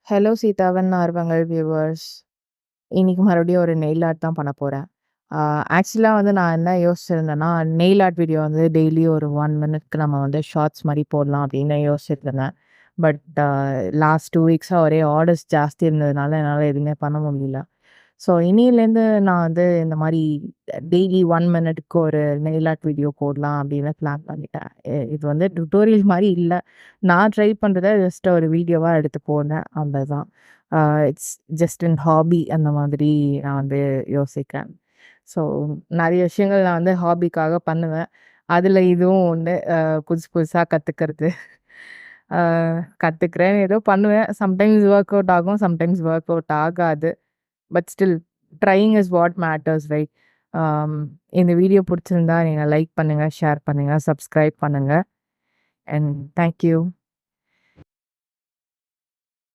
Hello சீதாவன் ஆர்வங்கள் viewers. இன்னைக்கு மறுபடியும் ஒரு நெயில் ஆர்ட் தான் பண்ண போறேன். ஆக்சுவலா நான் என்ன யோசிச்சிருந்தேன்னா, நெயில் ஆர்ட் வீடியோ டெய்லி ஒரு 1 மினிட்க்கு நம்ம ஷார்ட்ஸ் மாரி போடலாம் அப்படின்னு யோசிச்சிருந்தேன். பட் லாஸ்ட் 2 வீக்ஸா ஒரே ஆர்டர்ஸ் ஜாஸ்தி இருந்ததுனால என்னால எதுவுமே பண்ண முடியல. ஸோ இனியிலேருந்து நான் இந்த மாரி டெய்லி 1 மினிட்க்கு ஒரு நெயில் ஆர்ட் வீடியோ போடலாம் அப்படின்னு பிளான் பண்ணிட்டேன். இது டுட்டோரியல் மாரி இல்ல. நான் ட்ரை பண்றத ஜஸ்ட் ஒரு வீடியோவா எடுத்து போடுறேன் அவ்வளதான். அ இட்ஸ் ஜஸ்ட் இன் ஹாபி அந்த மாதிரி நான் யோசிக்கிறேன். ஸோ நெறைய விஷயங்கள் நான் ஹாபிக்காக பண்ணுவேன். அதுல இதுவும் ஒண்ணு. புதுசு புதுசா கத்துக்கிறது. அ கத்துக்கிறேன், ஏதோ பண்ணுவேன். சம்டைம்ஸ் ஒர்க் அவுட் ஆகும், சம்டைம்ஸ் ஒர்க் அவுட் ஆகாது. But still trying is what matters right? ஆம், இந்த வீடியோ பிடிச்சிருந்தா நீங்க லைக் பண்ணுங்க, ஷேர் பண்ணுங்க, சப்ஸ்கிரைப் பண்ணுங்க. And thank you.